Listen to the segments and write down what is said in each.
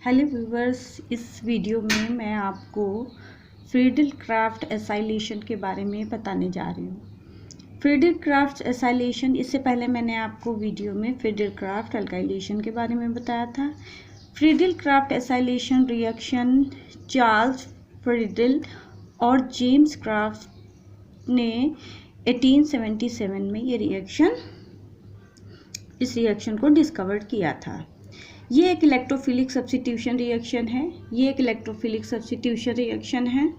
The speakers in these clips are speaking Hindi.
हेलो व्यूवर्स, इस वीडियो में मैं आपको फ्रीडल क्राफ्ट एसाइलेशन के बारे में बताने जा रही हूँ। फ्रीडल क्राफ्ट एसाइलेशन, इससे पहले मैंने आपको वीडियो में फ्रीडल क्राफ्ट अल्काइलेशन के बारे में बताया था। Friedel Crafts acylation reaction Charles Friedel और जेम्स क्राफ्ट ने 1877 में इस रिएक्शन को डिस्कवर किया था। ये एक इलेक्ट्रोफिलिक सब्स्टिट्यूशन रिएक्शन है।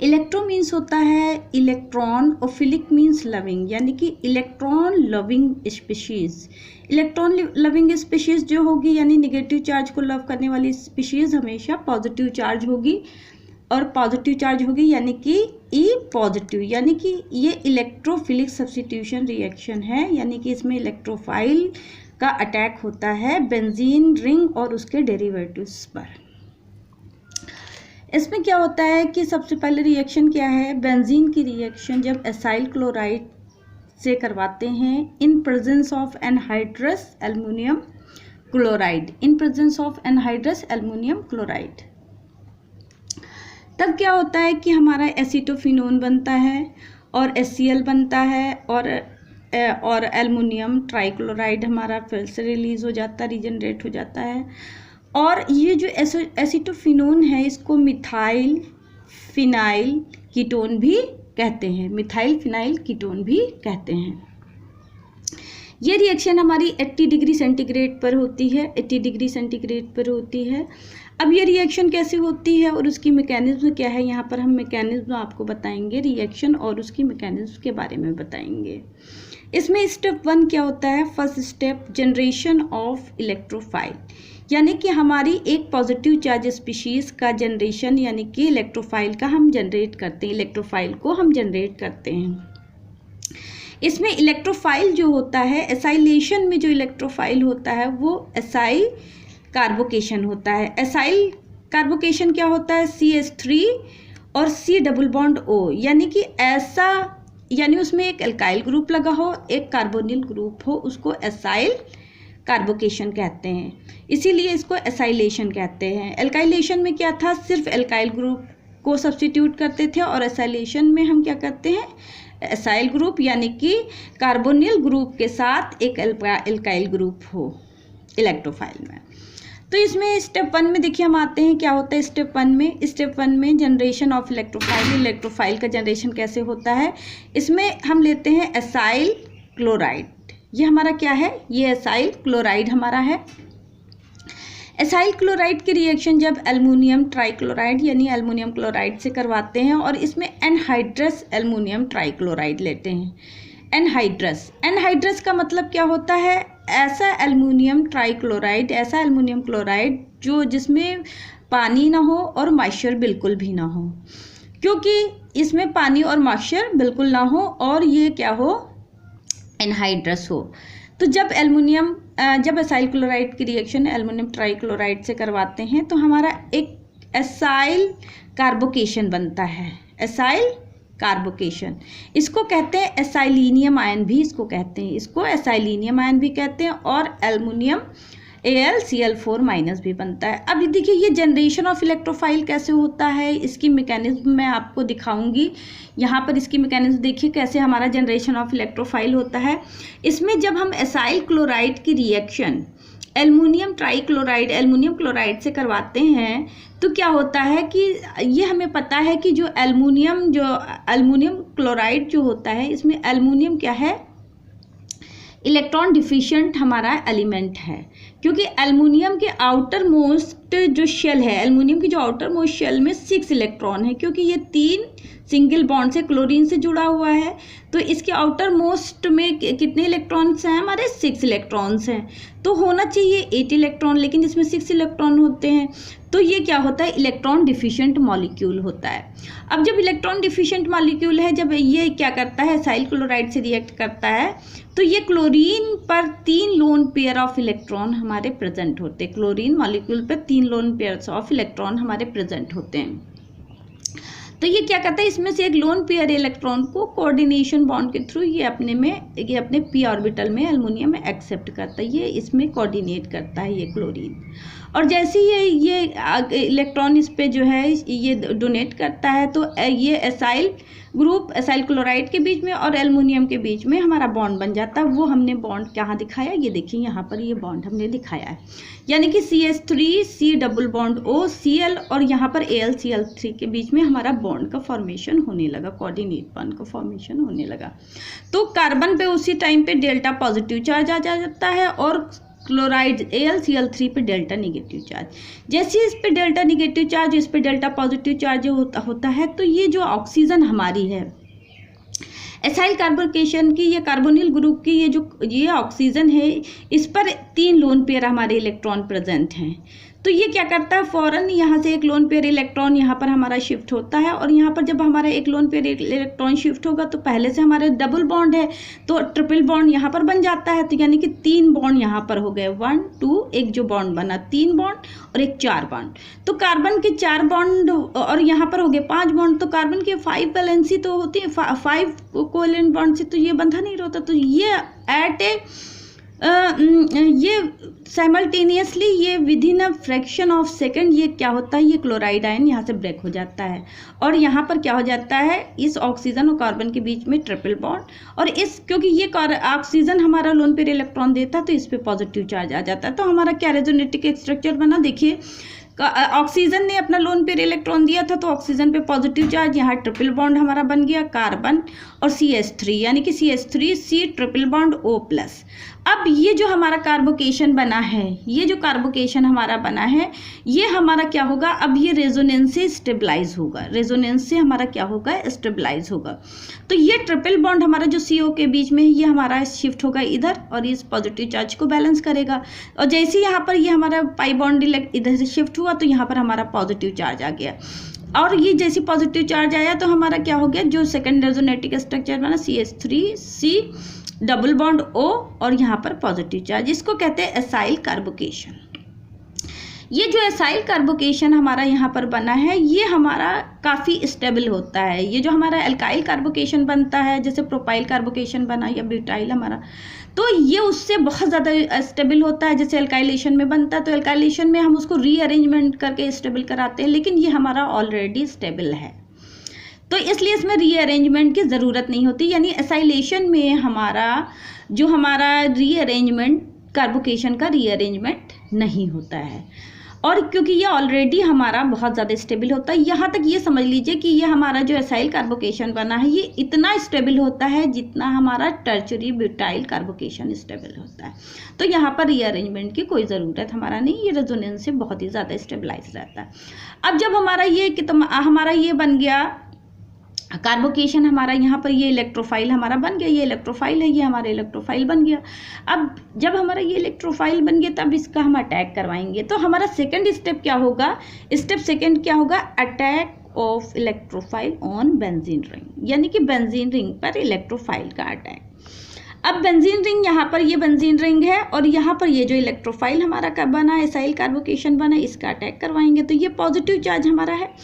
इलेक्ट्रो मीन्स होता है इलेक्ट्रॉन और फिलिक मीन्स लविंग, यानी कि electron loving species. Electron loving species जो होगी, यानी निगेटिव चार्ज को लव करने वाली स्पीशीज हमेशा पॉजिटिव चार्ज होगी, और पॉजिटिव चार्ज होगी यानी कि ई पॉजिटिव, यानी कि ये इलेक्ट्रोफिलिक सब्स्टिट्यूशन रिएक्शन है, यानी कि इसमें इलेक्ट्रोफाइल का अटैक होता है बेंजीन रिंग और उसके डेरिवेटिव्स पर। इसमें क्या होता है कि सबसे पहले रिएक्शन क्या है, बेंजीन की रिएक्शन जब एसाइल क्लोराइड से करवाते हैं in presence of anhydrous aluminium chloride, तब क्या होता है कि हमारा एसीटोफिनोन बनता है और HCl बनता है और एल्युमिनियम ट्राइक्लोराइड हमारा फिर से रिलीज हो जाता है, रीजनरेट हो जाता है। और ये जो एसीटोफिनोन है इसको मिथाइल फिनाइल कीटोन भी कहते हैं। ये रिएक्शन हमारी 80 डिग्री सेंटीग्रेड पर होती है। अब ये रिएक्शन कैसे होती है और उसकी मैकेनिज्म क्या है, यहाँ पर हम मैकेनिज्म आपको बताएंगे, रिएक्शन और उसकी मैकेनिज्म के बारे में बताएंगे। इसमें स्टेप 1 क्या होता है, first step generation of electrophile, यानी कि हमारी एक पॉजिटिव चार्ज स्पीशीज का जनरेशन, यानी कि इलेक्ट्रोफाइल को हम जनरेट करते हैं। इसमें इलेक्ट्रोफाइल जो होता है, एसाइलेशन में जो इलेक्ट्रोफाइल होता है वो एसाइल कार्बोकेशन होता है। एसाइल कार्बोकेशन क्या होता है, CH3 और C डबल बॉन्ड O, यानी उसमें एक एल्काइल ग्रुप लगा हो, एक कार्बोनिल ग्रुप हो, उसको एसाइल कार्बोकेशन कहते हैं, इसीलिए इसको एसाइलेशन कहते हैं। एल्काइलेशन में क्या था, सिर्फ एल्काइल ग्रुप को सब्स्टिट्यूट करते थे, और एसाइलेशन में हम क्या करते हैं, एसाइल ग्रुप यानी कि कार्बोनिल ग्रुप के साथ एक एल्काइल ग्रुप हो इलेक्ट्रोफाइल में। तो इसमें स्टेप 1 में देखिए हम आते हैं, क्या होता है स्टेप 1 में जनरेशन ऑफ इलेक्ट्रोफाइल का जनरेशन कैसे होता है। इसमें हम लेते हैं एसाइल क्लोराइड, ये हमारा क्या है, ये एसाइल क्लोराइड हमारा है। एसाइल क्लोराइड की रिएक्शन जब एल्युमिनियम ट्राइक्लोराइड यानी एल्युमिनियम क्लोराइड से करवाते हैं, और इसमें एनहाइड्रस एल्युमिनियम ट्राइक्लोराइड लेते हैं। एनहाइड्रस का मतलब क्या होता है, ऐसा एल्युमिनियम क्लोराइड जो जिसमें पानी ना हो और मॉइस्चर बिल्कुल भी ना हो, क्योंकि इसमें पानी और मॉइस्चर बिल्कुल ना हो और ये क्या हो, एनहाइड्रस हो। तो जब एसाइल क्लोराइड की रिएक्शन एल्युमिनियम ट्राइक्लोराइड से करवाते हैं तो हमारा एक एसाइल कार्बोकेशन बनता है। एसाइल कार्बोकेशन इसको कहते हैं, एसाइलिनियम आयन भी इसको कहते हैं, और एल्युमिनियम AlCl4- भी बनता है। अब देखिए ये जनरेशन ऑफ इलेक्ट्रोफाइल कैसे होता है, इसकी मैकेनिज्म मैं आपको दिखाऊंगी। यहाँ पर इसकी मैकेनिज्म देखिए कैसे हमारा जनरेशन ऑफ इलेक्ट्रोफाइल होता है। इसमें जब हम एसाइल क्लोराइड की रिएक्शन एल्युमिनियम क्लोराइड से करवाते हैं तो क्या होता है कि ये हमें पता है कि जो एल्युमिनियम क्लोराइड जो होता है, इसमें एल्युमिनियम क्या है, इलेक्ट्रॉन डिफिशिएंट हमारा एलिमेंट है, क्योंकि एल्युमिनियम के आउटर मोस्ट जो शेल है, एल्युमिनियम की जो आउटर मोस्ट शेल में 6 इलेक्ट्रॉन है, क्योंकि ये 3 सिंगल बॉन्ड से क्लोरीन से जुड़ा हुआ है, तो इसके आउटर मोस्ट में कितने इलेक्ट्रॉन्स हैं, हमारे 6 इलेक्ट्रॉन्स हैं। तो होना चाहिए 8 इलेक्ट्रॉन, लेकिन इसमें 6 इलेक्ट्रॉन होते हैं, तो ये क्या होता है, इलेक्ट्रॉन डिफिशिएंट मॉलिक्यूल होता है। अब जब इलेक्ट्रॉन डिफिशिएंट मॉलिक्यूल है, जब ये क्या करता है, एसाइल क्लोराइड से रिएक्ट करता है, तो ये क्लोरीन पर 3 लोन पेयर ऑफ इलेक्ट्रॉन हमारे प्रेजेंट होते हैं। क्लोरीन मॉलिक्यूल पर 3 लोन पेयर्स ऑफ इलेक्ट्रॉन हमारे प्रेजेंट होते हैं। तो ये क्या करता है, इसमें से एक लोन पेयर इलेक्ट्रॉन को कोऑर्डिनेशन बॉन्ड के थ्रू ये अपने p ऑर्बिटल में एल्युमिनियम में एक्सेप्ट करता है, ये इसमें कोऑर्डिनेट करता है ये क्लोरीन। और जैसे ये इलेक्ट्रॉन इस पे जो है ये डोनेट करता है तो ये एसाइल ग्रुप एसाइल क्लोराइड के बीच में और एल्युमिनियम के बीच में हमारा बॉन्ड बन जाता है। वो हमने बॉन्ड कहाँ दिखाया, ये देखिए यहाँ पर ये बॉन्ड हमने दिखाया है, यानी कि CH3 C double bond O Cl और यहाँ पर AlCl3 के बीच में हमारा बॉन्ड का फॉर्मेशन होने लगा, कोऑर्डिनेट बॉन्ड का फॉर्मेशन होने लगा। तो कार्बन पे उसी टाइम पे डेल्टा पॉजिटिव चार्ज आ जाता है और क्लोराइड AlCl3 पे डेल्टा निगेटिव चार्ज। जैसे इस पे डेल्टा निगेटिव चार्ज, इस पे डेल्टा पॉजिटिव चार्ज होता है तो ये जो ऑक्सीजन हमारी है एसाइल कार्बोकेशन की, ये कार्बोनिल ग्रुप की ये ऑक्सीजन है, इस पर 3 लोन पेयर हमारे इलेक्ट्रॉन प्रेजेंट हैं। तो ये क्या करता है, फौरन यहाँ से एक लोन पेयर इलेक्ट्रॉन यहाँ पर हमारा शिफ्ट होता है और यहाँ पर जब हमारा एक लोन पेयर इलेक्ट्रॉन शिफ्ट होगा तो पहले से हमारे डबल बॉन्ड है तो ट्रिपल बॉन्ड यहाँ पर बन जाता है। तो यानी कि 3 बॉन्ड यहाँ पर हो गए, 1 2, एक जो बॉन्ड बना 3 बॉन्ड और एक 4 बॉन्ड। तो कार्बन के 4 बॉन्ड और यहाँ पर हो गए 5 बॉन्ड। तो कार्बन के 5 वैलेंसी तो होती है, 5 कोवेलेंट बॉन्ड से तो ये बंधा नहीं रहता। तो ये एट ये साइमल्टेनियसली ये with in a fraction of second ये क्या होता है, ये क्लोराइड आयन यहाँ से ब्रेक हो जाता है और यहाँ पर क्या हो जाता है, इस ऑक्सीजन और कार्बन के बीच में ट्रिपल बॉन्ड और इस क्योंकि ये ऑक्सीजन हमारा लोन पेयर इलेक्ट्रॉन देता है तो इस पे पॉजिटिव चार्ज आ जाता है। तो हमारा क्या रेजोनेटिक स्ट्रक्चर बना, देखिए ऑक्सीजन ने अपना लोन पेयर इलेक्ट्रॉन दिया था तो ऑक्सीजन पे पॉजिटिव चार्ज, यहाँ ट्रिपल बॉन्ड हमारा बन गया कार्बन और CH3 यानी कि CH3 C triple bond O+। अब ये जो हमारा कार्बोकेशन बना है, ये जो कार्बोकेशन हमारा बना है ये हमारा क्या होगा, अब ये रेजोनेंस से स्टेबलाइज होगा, रेजोनेंस से हमारा क्या होगा, स्टेबलाइज होगा। तो ये ट्रिपल बॉन्ड हमारा जो CO के बीच में है ये हमारा शिफ्ट होगा इधर और इस पॉजिटिव चार्ज को बैलेंस करेगा। और जैसे यहाँ पर ये हमारा पाई बॉन्ड इधर से शिफ्ट हुआ तो यहाँ पर हमारा पॉजिटिव चार्ज आ गया और ये जैसे पॉजिटिव चार्ज आया तो हमारा क्या हो गया, जो सेकंड रेजोनेटिक स्ट्रक्चर बना CH3 C double bond O और यहाँ पर पॉजिटिव चार्ज, इसको कहते हैं एसाइल कार्बोकेशन। ये जो एसाइल कार्बोकेशन हमारा यहाँ पर बना है ये हमारा काफ़ी स्टेबल होता है। ये जो हमारा एल्काइल कार्बोकेशन बनता है, जैसे प्रोपाइल कार्बोकेशन बना या ब्यूटाइल हमारा, तो ये उससे बहुत ज़्यादा स्टेबल होता है। जैसे एल्काइलेशन में बनता है तो एल्काइलेशन में हम उसको रीअरेंजमेंट करके स्टेबल कराते हैं, लेकिन ये हमारा ऑलरेडी स्टेबल है तो इसलिए इसमें रीअरेंजमेंट की ज़रूरत नहीं होती। यानी एसाइलेशन में हमारा रीअरेंजमेंट, कार्बोकेशन का रीअरेंजमेंट नहीं होता है और क्योंकि ये ऑलरेडी हमारा बहुत ज़्यादा स्टेबल होता है। यहाँ तक ये समझ लीजिए कि ये हमारा जो एसाइल कार्बोकेशन बना है ये इतना स्टेबल होता है जितना हमारा टर्शरी ब्यूटाइल कार्बोकेशन स्टेबल होता है। तो यहाँ पर रीअरेंजमेंट की कोई ज़रूरत हमारा नहीं, ये रेजोनेंस से बहुत ही ज़्यादा स्टेबलाइज रहता है। अब जब हमारा ये बन गया कार्बोकेशन, हमारा यहाँ पर ये इलेक्ट्रोफाइल हमारा बन गया, ये इलेक्ट्रोफाइल है, ये हमारा इलेक्ट्रोफाइल बन गया। अब जब हमारा ये इलेक्ट्रोफाइल बन गया तब इसका हम अटैक करवाएंगे। तो हमारा सेकंड स्टेप क्या होगा, स्टेप सेकंड क्या होगा, attack of electrophile on benzene ring, यानी कि बेंजीन रिंग पर इलेक्ट्रोफाइल का अटैक। अब बेंजीन रिंग, यहाँ पर ये बेंजीन रिंग है और यहाँ पर ये जो इलेक्ट्रोफाइल हमारा का बना एसाइल कार्बोकेशन बना, इसका अटैक करवाएंगे। तो ये पॉजिटिव चार्ज हमारा है।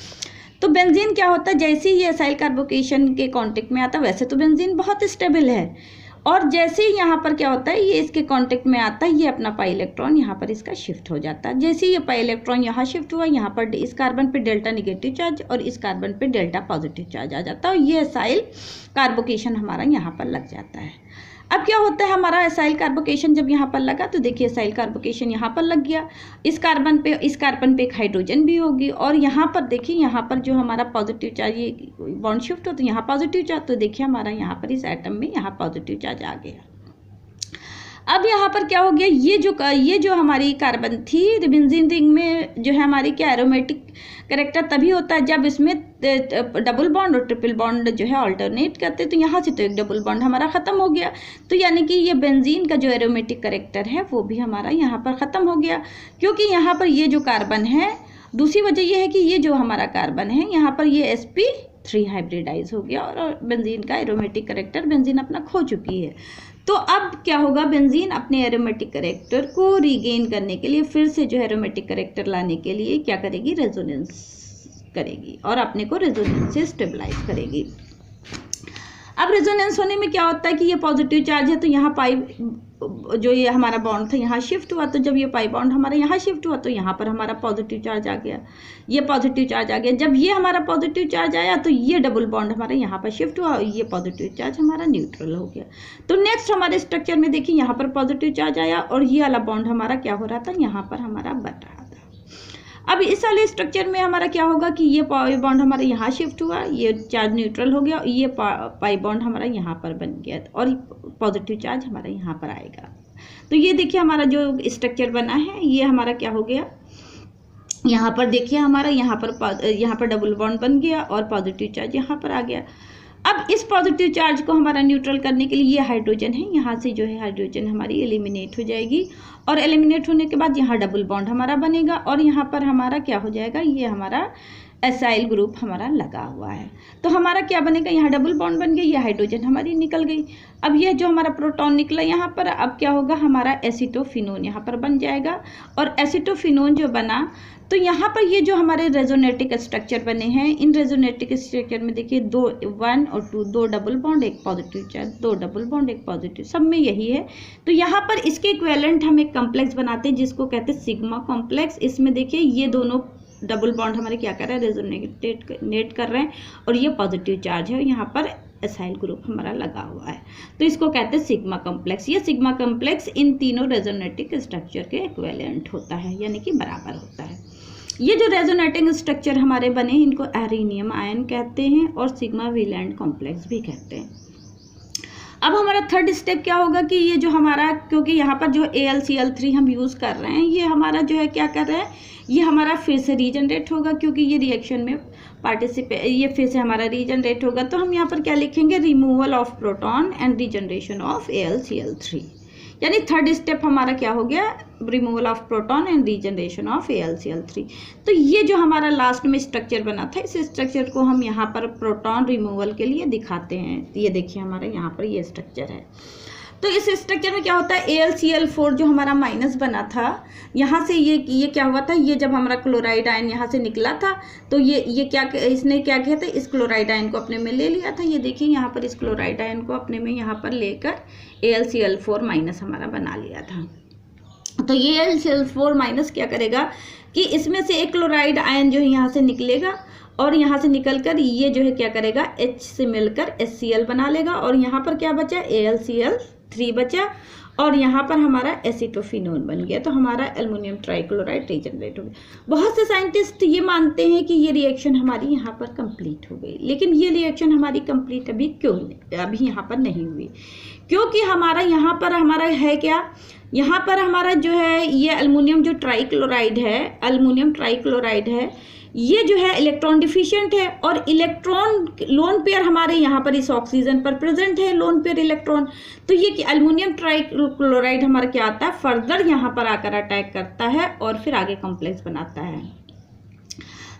तो बेंजीन क्या होता है, जैसे ही ये एसाइल कार्बोकेशन के कांटेक्ट में आता है, वैसे तो बेंजीन बहुत स्टेबल है और जैसे ही यहाँ पर क्या होता है, ये इसके कांटेक्ट में आता है, ये अपना पाई इलेक्ट्रॉन यहाँ पर इसका शिफ्ट हो जाता है। जैसे ही ये पाई इलेक्ट्रॉन यहाँ शिफ्ट हुआ, यहाँ पर इस कार्बन पे डेल्टा निगेटिव चार्ज और इस कार्बन पे डेल्टा पॉजिटिव चार्ज आ जाता है और ये एसाइल कार्बोकेशन हमारा यहाँ पर लग जाता है। अब क्या होता है, हमारा एसाइल कार्बोकेशन जब यहाँ पर लगा तो देखिए एसाइल कार्बोकेशन यहाँ पर लग गया, इस कार्बन पे एक हाइड्रोजन भी होगी और यहाँ पर देखिए, यहाँ पर जो हमारा पॉजिटिव चार्ज ये बॉन्ड शिफ्ट हो तो यहाँ पॉजिटिव चार्ज, तो देखिए हमारा यहाँ पर इस एटम में यहाँ पॉजिटिव चार्ज आ गया। अब यहाँ पर क्या हो गया, ये जो हमारी कार्बन थी बेंजीन रिंग में जो है हमारी क्या एरोमेटिक कैरेक्टर तभी होता है जब इसमें डबल बॉन्ड और ट्रिपल बॉन्ड जो है ऑल्टरनेट करते, तो यहाँ से तो एक डबल बॉन्ड हमारा ख़त्म हो गया। तो यानी कि ये बेंजीन का जो एरोमेटिक कैरेक्टर है वो भी हमारा यहाँ पर ख़त्म हो गया, क्योंकि यहाँ पर ये जो कार्बन है, दूसरी वजह ये है कि ये जो हमारा कार्बन है यहाँ पर ये sp3 हाइब्रिडाइज हो गया और बेंजीन का एरोमेटिक कैरेक्टर बेंजीन अपना खो चुकी है। तो अब क्या होगा, बेंजीन अपने एरोमेटिक कैरेक्टर को रीगेन करने के लिए, फिर से जो एरोमेटिक कैरेक्टर लाने के लिए क्या करेगी, रेजोनेंस करेगी और अपने को रेजोनेंस से स्टेबलाइज करेगी। अब रेजोनेंस होने में क्या होता है कि ये पॉजिटिव चार्ज है तो यहाँ पाई जो ये हमारा बॉन्ड था यहाँ शिफ्ट हुआ, तो जब ये पाई बॉन्ड हमारा यहाँ शिफ्ट हुआ तो यहाँ पर हमारा पॉजिटिव चार्ज आ गया, ये पॉजिटिव चार्ज आ गया। जब ये हमारा पॉजिटिव चार्ज आया तो ये डबल बॉन्ड हमारा यहाँ पर शिफ्ट हुआ और ये पॉजिटिव चार्ज हमारा न्यूट्रल हो गया। तो नेक्स्ट हमारे स्ट्रक्चर में देखिए यहाँ पर पॉजिटिव चार्ज आया और ये वाला बॉन्ड हमारा क्या हो रहा था, यहाँ पर हमारा बन रहा था। अब इस वाले स्ट्रक्चर में हमारा क्या होगा कि ये पाई बॉन्ड हमारा यहाँ शिफ्ट हुआ, ये चार्ज न्यूट्रल हो गया, ये पाई बॉन्ड हमारा यहाँ पर बन गया और पॉजिटिव चार्ज हमारा यहाँ पर आएगा। तो ये देखिए हमारा जो स्ट्रक्चर बना है ये हमारा क्या हो गया, यहाँ पर देखिए हमारा यहाँ पर डबल बॉन्ड बन गया और पॉजिटिव चार्ज यहाँ पर आ गया। अब इस पॉजिटिव चार्ज को हमारा न्यूट्रल करने के लिए ये हाइड्रोजन है, यहाँ से जो है हाइड्रोजन हमारी एलिमिनेट हो जाएगी और एलिमिनेट होने के बाद यहाँ डबल बॉन्ड हमारा बनेगा और यहाँ पर हमारा क्या हो जाएगा, ये हमारा एसाइल ग्रुप हमारा लगा हुआ है। तो हमारा क्या बनेगा, यहाँ डबल बॉन्ड बन गई, ये हाइड्रोजन हमारी निकल गई। अब यह जो हमारा प्रोटॉन निकला यहाँ पर, अब क्या होगा, हमारा एसिटोफिनोन यहाँ पर बन जाएगा और एसिटोफिनोन जो बना तो यहाँ पर ये जो हमारे रेजोनेटिक स्ट्रक्चर बने हैं, इन रेजोनेटिक स्ट्रक्चर में देखिए 2 1 और 2 2 डबल बॉन्ड एक पॉजिटिव चार्ज, 2 डबल बॉन्ड एक पॉजिटिव, सब में यही है। तो यहाँ पर इसके इक्विवेलेंट हम एक कॉम्प्लेक्स बनाते हैं जिसको कहते हैं सिग्मा कॉम्प्लेक्स। इसमें देखिए ये दोनों डबल बॉन्ड हमारे क्या कर रहे हैं, रेजोनेट कर रहे हैं और ये पॉजिटिव चार्ज है, यहाँ पर एसाइल ग्रुप हमारा लगा हुआ है। तो इसको कहते हैं सिग्मा कॉम्प्लेक्स। ये सिग्मा कॉम्प्लेक्स इन तीनों रेजोनेटिक स्ट्रक्चर के इक्विवेलेंट होता है, यानी कि बराबर होता है। ये जो रेजोनेटिंग स्ट्रक्चर हमारे बने इनको एरिनियम आयन कहते हैं और सिग्मा वैलेंट कॉम्प्लेक्स भी कहते हैं। अब हमारा थर्ड स्टेप क्या होगा कि ये जो हमारा, क्योंकि यहाँ पर जो AlCl3 हम यूज़ कर रहे हैं, ये हमारा जो है क्या कर रहा है, ये हमारा फिर से रीजनरेट होगा, क्योंकि ये रिएक्शन में ये फिर से हमारा रीजनरेट होगा। तो हम यहाँ पर क्या लिखेंगे, removal of proton and regeneration of AlCl3, यानी थर्ड स्टेप हमारा क्या हो गया, removal of proton and regeneration of AlCl3। तो ये जो हमारा लास्ट में स्ट्रक्चर बना था, इस स्ट्रक्चर को हम यहाँ पर प्रोटॉन रिमूवल के लिए दिखाते हैं। ये देखिए हमारे यहाँ पर ये स्ट्रक्चर है। तो इस स्ट्रक्चर में क्या होता है, AlCl4 जो हमारा माइनस बना था, यहाँ से ये क्या हुआ था, ये जब हमारा क्लोराइड आयन यहाँ से निकला था तो ये क्या, इसने क्या किया था, इस क्लोराइड आयन को अपने में ले लिया था। ये देखिए यहाँ पर इस क्लोराइड आयन को अपने में यहाँ पर लेकर AlCl4 माइनस हमारा बना लिया था। तो ये AlCl4 माइनस क्या करेगा कि इसमें से एक क्लोराइड आयन जो है यहाँ से निकलेगा और यहाँ से निकलकर ये जो है क्या करेगा, H से मिलकर HCl बना लेगा और यहाँ पर क्या बचा, AlCl3 बचा और यहाँ पर हमारा एसिटोफिनोन बन गया। तो हमारा एल्युमिनियम ट्राइक्लोराइड रीजनरेट हो गया। बहुत से साइंटिस्ट ये मानते हैं कि ये रिएक्शन हमारी यहाँ पर कंप्लीट हो गई, लेकिन ये रिएक्शन हमारी कंप्लीट अभी यहाँ पर नहीं हुई, क्योंकि हमारा यहाँ पर हमारा है क्या, यहाँ पर हमारा जो है ये एल्युमिनियम जो ट्राइक्लोराइड है, एल्युमिनियम ट्राइक्लोराइड है, ये जो है इलेक्ट्रॉन डिफिशिएंट है और इलेक्ट्रॉन लोन पेयर हमारे यहाँ पर इस ऑक्सीजन पर प्रेजेंट है, लोन पेयर इलेक्ट्रॉन। तो ये एल्युमिनियम ट्राइक्लोराइड हमारा क्या आता है, फर्दर यहाँ पर आकर अटैक करता है और फिर आगे कॉम्प्लेक्स बनाता है।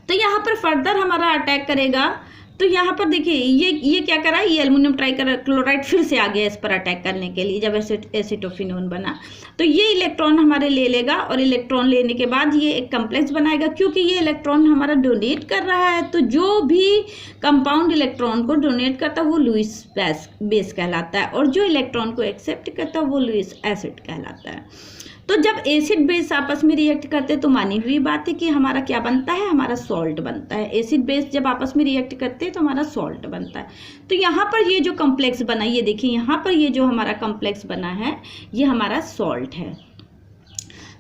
तो यहाँ पर फर्दर हमारा अटैक करेगा। तो यहाँ पर देखिए ये क्या करा, ये एल्युमिनियम ट्राइक्लोराइड फिर से आ गया इस पर अटैक करने के लिए जब एसिटोफिनोन बना। तो ये इलेक्ट्रॉन हमारे ले लेगा और इलेक्ट्रॉन लेने के बाद ये एक कॉम्प्लेक्स बनाएगा। क्योंकि ये इलेक्ट्रॉन हमारा डोनेट कर रहा है, तो जो भी कंपाउंड इलेक्ट्रॉन को डोनेट करता है वो लुईस बेस कहलाता है और जो इलेक्ट्रॉन को एक्सेप्ट करता है वो लुईस एसिड कहलाता है। तो जब एसिड बेस आपस में रिएक्ट करते हैं तो मानी हुई बात है कि हमारा क्या बनता है, हमारा सॉल्ट बनता है। एसिड बेस जब आपस में रिएक्ट करते हैं तो हमारा सॉल्ट बनता है। तो यहाँ पर ये जो कॉम्प्लेक्स बना, ये देखिए यहाँ पर ये जो हमारा कॉम्प्लेक्स बना है ये हमारा सॉल्ट है।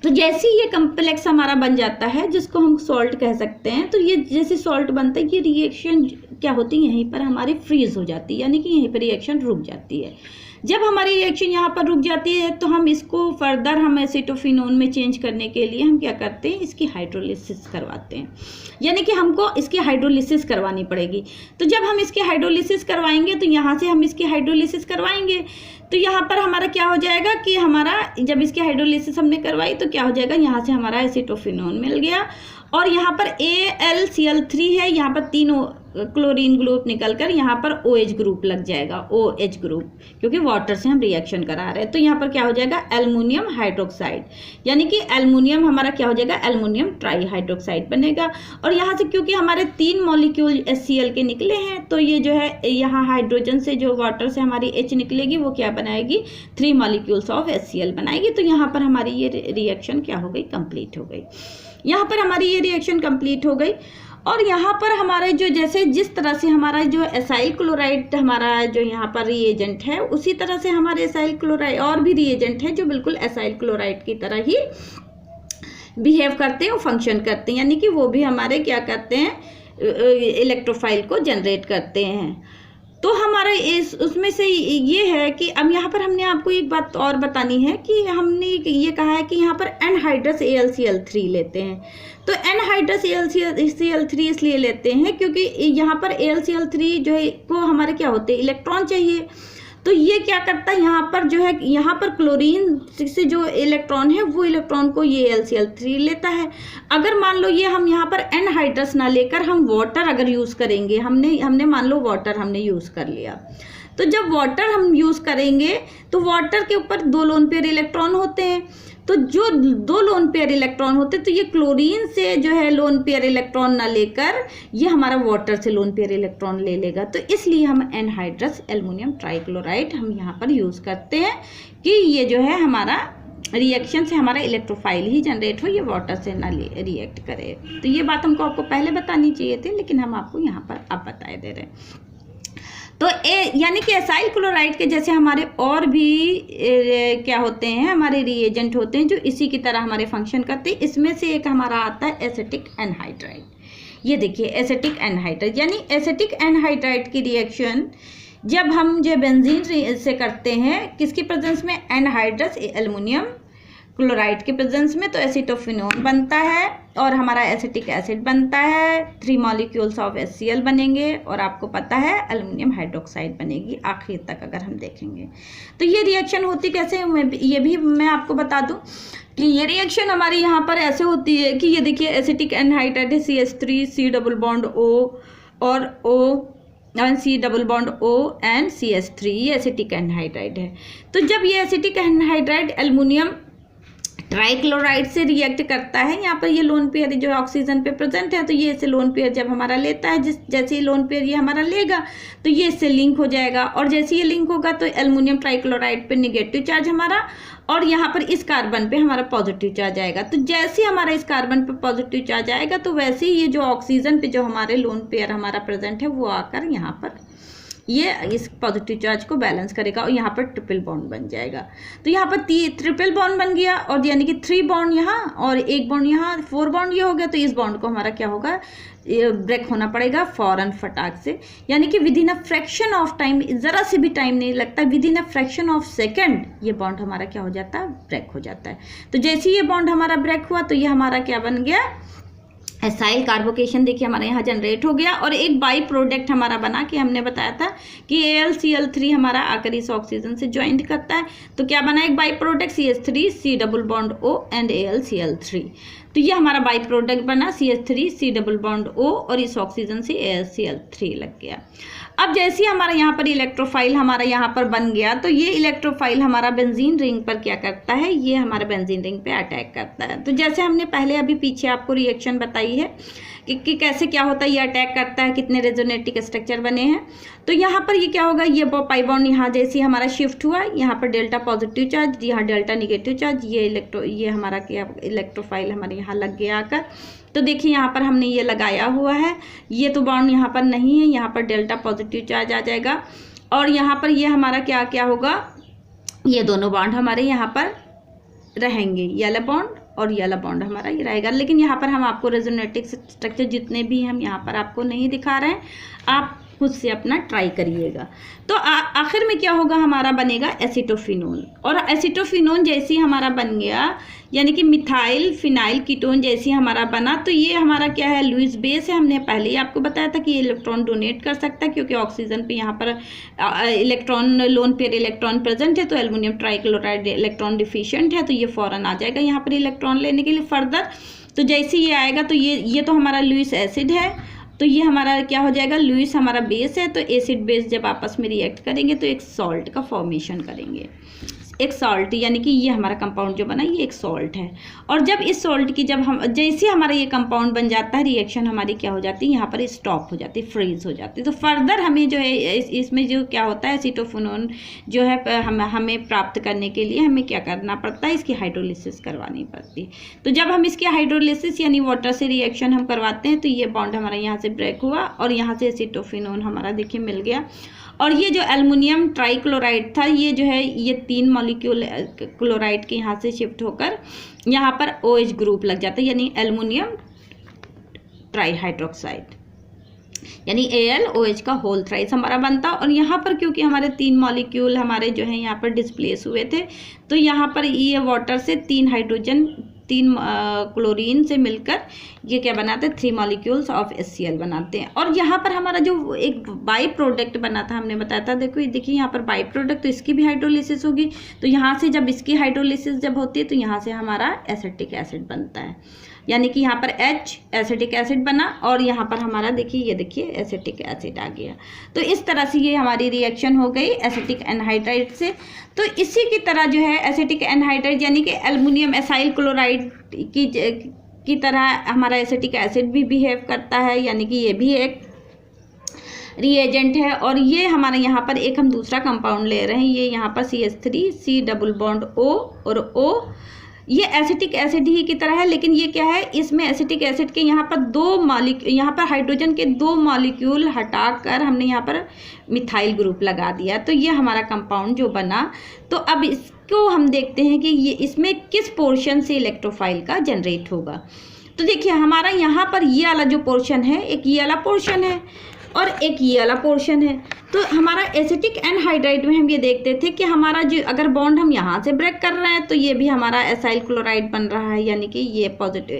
तो जैसे ये कॉम्प्लेक्स हमारा बन जाता है जिसको हम सॉल्ट कह सकते हैं, तो ये जैसे सॉल्ट बनता है ये रिएक्शन क्या होती है, यहीं पर हमारी फ्रीज हो जाती है, यानी कि यहीं पर रिएक्शन रुक जाती है। जब हमारी रिएक्शन यहाँ पर रुक जाती है तो हम इसको फर्दर हम एसिटोफिनोन में चेंज करने के लिए हम क्या करते हैं, इसकी हाइड्रोलिसिस करवाते हैं, यानी कि हमको इसकी हाइड्रोलिसिस करवानी पड़ेगी। तो जब हम इसकी हाइड्रोलिसिस करवाएंगे तो यहाँ से हम इसकी हाइड्रोलिसिस करवाएंगे तो यहाँ पर हमारा क्या हो जाएगा कि हमारा जब इसकी हाइड्रोलिसिस हमने करवाई तो क्या हो जाएगा, यहाँ से हमारा एसिटोफिनोन मिल गया और यहाँ पर AlCl3 है, यहाँ पर तीनों क्लोरीन ग्रुप निकलकर यहाँ पर OH ग्रुप लग जाएगा, OH ग्रुप, क्योंकि वाटर से हम रिएक्शन करा रहे हैं। तो यहाँ पर क्या हो जाएगा, एल्युमिनियम हाइड्रोक्साइड, यानी कि एल्युमिनियम हमारा क्या हो जाएगा, एल्युमिनियम ट्राई हाइड्रोक्साइड बनेगा। और यहाँ से क्योंकि हमारे 3 मॉलिक्यूल HCl के निकले हैं, तो ये जो है यहाँ हाइड्रोजन से जो वाटर से हमारी H निकलेगी वो क्या बनाएगी, 3 मॉलिक्यूल्स ऑफ HCl बनाएगी। तो यहाँ पर हमारी ये रिएक्शन क्या हो गई, कंप्लीट हो गई। यहाँ पर हमारी ये रिएक्शन कंप्लीट हो गई। और यहाँ पर हमारे जो जैसे जिस तरह से हमारा जो एसाइल क्लोराइड हमारा जो यहाँ पर रिएजेंट है, उसी तरह से हमारे एसाइल क्लोराइड और भी रिएजेंट है जो बिल्कुल एसाइल क्लोराइड की तरह ही बिहेव करते हैं और फंक्शन करते हैं, यानी कि वो भी हमारे क्या करते हैं, इलेक्ट्रोफाइल को जनरेट करते हैं। तो हमारा इस उसमें से ये है कि अब यहाँ पर हमने आपको एक बात और बतानी है कि हमने ये कहा है कि यहाँ पर एनहाइड्रस AlCl3 लेते हैं। तो एनहाइड्रस AlCl3 इसलिए लेते हैं क्योंकि यहाँ पर AlCl3 जो है को हमारे क्या होते हैं, इलेक्ट्रॉन चाहिए। तो ये क्या करता है, यहाँ पर जो है, यहाँ पर क्लोरीन से जो इलेक्ट्रॉन है वो इलेक्ट्रॉन को ये AlCl3 लेता है। अगर मान लो ये हम यहाँ पर एनहाइड्रस ना लेकर हम वाटर अगर यूज़ करेंगे, हमने मान लो वाटर हमने यूज़ कर लिया, तो जब वाटर हम यूज़ करेंगे तो वाटर के ऊपर 2 लोन पेयर इलेक्ट्रॉन होते हैं। तो जो 2 लोन पेयर इलेक्ट्रॉन होते हैं, तो ये क्लोरीन से जो है लोन पेयर इलेक्ट्रॉन ना लेकर ये हमारा वाटर से लोन पेयर इलेक्ट्रॉन ले लेगा। तो इसलिए हम एनहाइड्रस एल्युमिनियम ट्राइक्लोराइड हम यहाँ पर यूज़ करते हैं कि ये जो है हमारा रिएक्शन से हमारा इलेक्ट्रोफाइल ही जनरेट हो, ये वाटर से ना रिएक्ट करे। तो ये बात हमको आपको पहले बतानी चाहिए थी, लेकिन हम आपको यहाँ पर अब बताए दे रहे हैं। तो यानी कि एसाइल क्लोराइड के जैसे हमारे और भी क्या होते हैं, हमारे रिएजेंट होते हैं जो इसी की तरह हमारे फंक्शन करते हैं। इसमें से एक हमारा आता है एसिटिक एनहाइड्राइड। ये देखिए एसिटिक एनहाइड्राइड, यानी एसिटिक एनहाइड्राइड की रिएक्शन जब हम जो बेंजीन से करते हैं, किसकी प्रेजेंस में, एनहाइड्रस एल्युमिनियम क्लोराइड के प्रेजेंस में, तो एसिटोफिनोन बनता है और हमारा एसिटिक एसिड बनता है, 3 मॉलिक्यूल्स ऑफ HCl बनेंगे और आपको पता है एल्युमिनियम हाइड्रोक्साइड बनेगी आखिर तक अगर हम देखेंगे। तो ये रिएक्शन होती कैसे, ये भी मैं आपको बता दूं कि ये रिएक्शन हमारी यहाँ पर ऐसे होती है कि ये देखिए एसिटिक एनहाइड्राइड है, CH3 C double bond O और O C double bond O and CH3, ये एसिटिक एनहाइड्राइड है। तो जब ये एसिटिक एनहाइड्राइड एल्युमिनियम ट्राइक्लोराइड से रिएक्ट करता है, यहाँ पर ये लोन पेयर जो ऑक्सीजन पे प्रेजेंट है, तो ये इससे लोन पेयर जब हमारा लेता है, जैसे ही लोन पेयर ये हमारा लेगा तो ये इससे लिंक हो जाएगा, और जैसे ये लिंक होगा तो एल्युमिनियम ट्राइक्लोराइड पे नेगेटिव चार्ज हमारा, और यहाँ पर इस कार्बन पे हमारा पॉजिटिव चार्ज आएगा। तो जैसे ही हमारा इस कार्बन पे पॉजिटिव चार्ज आएगा तो वैसे ही ये जो ऑक्सीजन पे जो हमारे लोन पेयर हमारा प्रेजेंट है वो आकर यहाँ पर ये इस पॉजिटिव चार्ज को बैलेंस करेगा और यहाँ पर ट्रिपल बॉन्ड बन जाएगा। तो यहाँ पर ट्रिपल बॉन्ड बन गया, और यानी कि 3 बॉन्ड यहाँ और 1 बॉन्ड यहाँ, 4 बॉन्ड ये हो गया। तो इस बॉन्ड को हमारा क्या होगा, ब्रेक होना पड़ेगा फौरन फटाक से, यानी कि with in a fraction of time, ज़रा से भी टाइम नहीं लगता, with in a fraction of second ये बॉन्ड हमारा क्या हो जाता है, ब्रेक हो जाता है। तो जैसे ये बॉन्ड हमारा ब्रेक हुआ तो ये हमारा क्या बन गया, एसाइल कार्बोकेशन देखिए हमारे यहाँ जनरेट हो गया, और एक बाई प्रोडक्ट हमारा बना के हमने बताया था कि AlCl3 हमारा आकर इस ऑक्सीजन से ज्वाइंट करता है। तो क्या बना एक by product CH3 C double bond O and AlCl3। तो ये हमारा बाई प्रोडक्ट बना CH3 C double bond O और इस ऑक्सीजन से AlCl3 लग गया। अब जैसे ही हमारा यहाँ पर इलेक्ट्रोफाइल हमारा यहाँ पर बन गया, तो ये इलेक्ट्रोफाइल हमारा बेंजीन रिंग पर क्या करता है, ये हमारा बेंजीन रिंग पे अटैक करता है। तो जैसे हमने पहले अभी पीछे आपको रिएक्शन बताई है कि कैसे क्या होता है, ये अटैक करता है, कितने रेजोनेटिक स्ट्रक्चर बने हैं। तो यहाँ पर ये क्या होगा, ये पाई बॉन्ड यहाँ जैसे हमारा शिफ्ट हुआ, यहाँ पर डेल्टा पॉजिटिव चार्ज, यहाँ डेल्टा निगेटिव चार्ज, ये हमारा क्या इलेक्ट्रोफाइल हमारे यहाँ लग गया आकर। तो देखिए यहाँ पर हमने ये लगाया हुआ है, ये तो बॉन्ड यहाँ पर नहीं है, यहाँ पर डेल्टा पॉजिटिव चार्ज आ जाएगा, और यहाँ पर ये हमारा क्या क्या होगा, ये दोनों बॉन्ड हमारे यहाँ पर रहेंगे, येलो बॉन्ड और येलो बॉन्ड हमारा ये रहेगा। लेकिन यहाँ पर हम आपको रेजोनेटिक स्ट्रक्चर जितने भी हम यहाँ पर आपको नहीं दिखा रहे हैं, आप खुद से अपना ट्राई करिएगा। तो आखिर में क्या होगा, हमारा बनेगा एसिटोफिनोन, और एसिटोफिनोन जैसे ही हमारा बन गया, यानी कि मिथाइल फिनाइल कीटोन जैसे हमारा बना, तो ये हमारा क्या है, लुईस बेस है। हमने पहले ही आपको बताया था कि ये इलेक्ट्रॉन डोनेट कर सकता है, क्योंकि ऑक्सीजन पे यहाँ पर electron lone pair electron present है, तो एल्युमिनियम ट्राइक्लोराइड इलेक्ट्रॉन डिफिशिएंट है, तो ये फौरन आ जाएगा यहाँ पर इलेक्ट्रॉन लेने के लिए फर्दर। तो जैसे ये आएगा तो ये तो हमारा लुईस एसिड है, तो ये हमारा क्या हो जाएगा, लुईस हमारा बेस है, तो एसिड बेस जब आपस में रिएक्ट करेंगे तो एक सॉल्ट का फॉर्मेशन करेंगे, एक सॉल्ट, यानी कि ये हमारा कंपाउंड जो बना ये एक सॉल्ट है। और जब इस सॉल्ट की जब हम जैसे हमारा ये कंपाउंड बन जाता है, रिएक्शन हमारी क्या हो जाती है, यहाँ पर स्टॉप हो जाती है, फ्रीज हो जाती है। तो फर्दर हमें जो है इसमें जो क्या होता है, एसीटोफिनोन जो है हमें प्राप्त करने के लिए हमें क्या करना पड़ता है, इसकी हाइड्रोलिसिस करवानी पड़ती है। तो जब हम इसकी हाइड्रोलिसिस यानी वाटर से रिएक्शन हम करवाते हैं तो ये बॉन्ड हमारा यहाँ से ब्रेक हुआ और यहाँ से एसीटोफिनोन हमारा देखिए मिल गया। और ये जो एल्युमिनियम ट्राइक्लोराइड था, ये जो है ये 3 मॉलिक्यूल क्लोराइड के यहाँ से शिफ्ट होकर यहाँ पर OH ग्रुप लग जाता है, यानी एल्युमिनियम ट्राईहाइड्रोक्साइड, यानी AlOH का होल थ्राइस हमारा बनता। और यहाँ पर क्योंकि हमारे 3 मॉलिक्यूल हमारे जो है यहाँ पर डिस्प्लेस हुए थे, तो यहाँ पर ये वाटर से 3 हाइड्रोजन 3 क्लोरीन से मिलकर ये क्या बनाते हैं, 3 मॉलिक्यूल्स ऑफ HCl बनाते हैं। और यहाँ पर हमारा जो एक बाई प्रोडक्ट बना था, हमने बताया था, देखो ये देखिए यहाँ पर बाई प्रोडक्ट, तो इसकी भी हाइड्रोलिसिस होगी। तो यहाँ से जब इसकी हाइड्रोलिसिस जब होती है तो यहाँ से हमारा एसिटिक एसिड बनता है, यानी कि यहाँ पर H एसिटिक एसिड बना और यहाँ पर हमारा देखिए ये देखिए एसिटिक एसिड आ गया। तो इस तरह से ये हमारी रिएक्शन हो गई एसिटिक एनहाइड्राइड से। तो इसी की तरह जो है एसिटिक एनहाइड्राइड यानी कि एल्युमिनियम एसाइल क्लोराइड की तरह हमारा एसिटिक एसिड भी बिहेव करता है, यानी कि ये भी एक रिएजेंट है। और ये हमारे यहाँ पर एक हम दूसरा कंपाउंड ले रहे हैं, ये यहाँ पर CH3 C double bond O और O, ये एसिटिक एसिड ही की तरह है, लेकिन ये क्या है, इसमें एसिटिक एसिड के यहाँ पर यहाँ पर हाइड्रोजन के 2 मॉलिक्यूल हटाकर हमने यहाँ पर मिथाइल ग्रुप लगा दिया। तो ये हमारा कंपाउंड जो बना। तो अब इसको हम देखते हैं कि ये इसमें किस पोर्शन से इलेक्ट्रोफाइल का जनरेट होगा। तो देखिए हमारा यहाँ पर ये वाला जो पोर्शन है, एक ये वाला पोर्शन है और एक ये वाला पोर्शन है। तो हमारा एसिटिक एनहाइड्राइड में हम ये देखते थे कि हमारा जो अगर बॉन्ड हम यहाँ से ब्रेक कर रहे हैं तो ये भी हमारा एसाइल क्लोराइड बन रहा है, यानी कि ये पॉजिटिव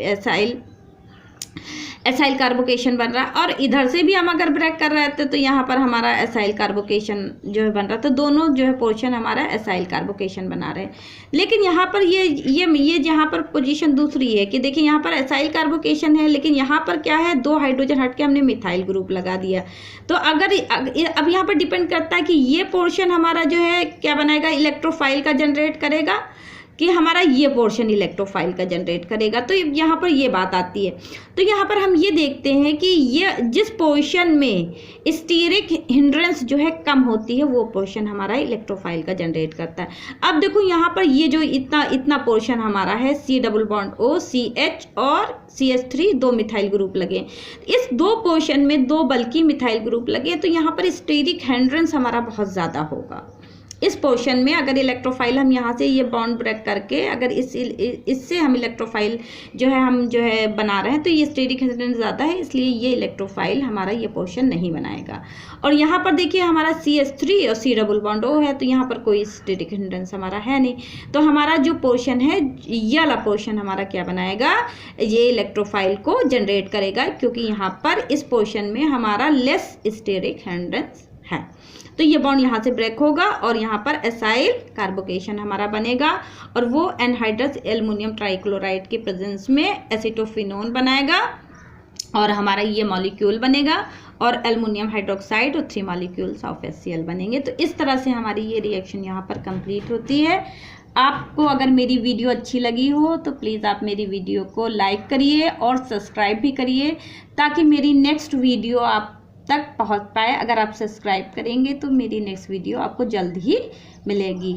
एसाइल कार्बोकेशन बन रहा है। और इधर से भी हम अगर ब्रेक कर रहे थे तो यहाँ पर हमारा एसाइल कार्बोकेशन जो है बन रहा, तो दोनों जो है पोर्शन हमारा एसाइल कार्बोकेशन बना रहे हैं। लेकिन यहाँ पर ये जहाँ पर पोजीशन दूसरी है कि देखिए यहाँ पर एसाइल कार्बोकेशन है, लेकिन यहाँ पर क्या है, 2 हाइड्रोजन हट के हमने मिथाइल ग्रुप लगा दिया। तो अगर अब यहाँ पर डिपेंड करता है कि ये पोर्शन हमारा जो है क्या बनाएगा, इलेक्ट्रोफाइल का जनरेट करेगा कि हमारा ये पोर्शन इलेक्ट्रोफाइल का जनरेट करेगा। तो यहाँ पर ये बात आती है। तो यहाँ पर हम ये देखते हैं कि ये जिस पोर्शन में स्टीरिक हिंड्रेंस जो है कम होती है, वो पोर्शन हमारा इलेक्ट्रोफाइल का जनरेट करता है। अब देखो यहाँ पर ये जो इतना पोर्शन हमारा है, C double bond O CH और CH3 2 मिथाइल ग्रुप लगे, इस 2 पोर्शन में 2 बल्कि मिथाइल ग्रुप लगे, तो यहाँ पर स्टीरिक हिंड्रेंस हमारा बहुत ज़्यादा होगा। इस पोर्शन में अगर इलेक्ट्रोफाइल हम यहाँ से ये बॉन्ड ब्रेक करके अगर इससे हम इलेक्ट्रोफाइल जो है बना रहे हैं, तो ये स्टेरिक हिंड्रेंस ज़्यादा है, इसलिए ये इलेक्ट्रोफाइल हमारा ये पोर्शन नहीं बनाएगा। और यहाँ पर देखिए हमारा CH3 और C डबल बॉन्ड O है, तो यहाँ पर कोई स्टेरिक हिंड्रेंस हमारा है नहीं। तो हमारा जो पोर्शन है, ये वाला पोर्शन हमारा क्या बनाएगा, ये इलेक्ट्रोफाइल को जनरेट करेगा, क्योंकि यहाँ पर इस पोर्शन में हमारा लेस स्टेरिक हिंड्रेंस है। तो ये बॉन्ड यहाँ से ब्रेक होगा और यहाँ पर एसाइल कार्बोकेशन हमारा बनेगा और वो एनहाइड्रस एल्युमिनियम ट्राइक्लोराइड के प्रेजेंस में एसीटोफिनोन बनाएगा और हमारा ये मॉलिक्यूल बनेगा और एल्युमिनियम हाइड्रोक्साइड और 3 मॉलिक्यूल्स ऑफ HCl बनेंगे। तो इस तरह से हमारी ये रिएक्शन यहाँ पर कंप्लीट होती है। आपको अगर मेरी वीडियो अच्छी लगी हो तो प्लीज़ आप मेरी वीडियो को लाइक करिए और सब्सक्राइब भी करिए, ताकि मेरी नेक्स्ट वीडियो आप तक पहुंच पाए। अगर आप सब्सक्राइब करेंगे तो मेरी नेक्स्ट वीडियो आपको जल्द ही मिलेगी।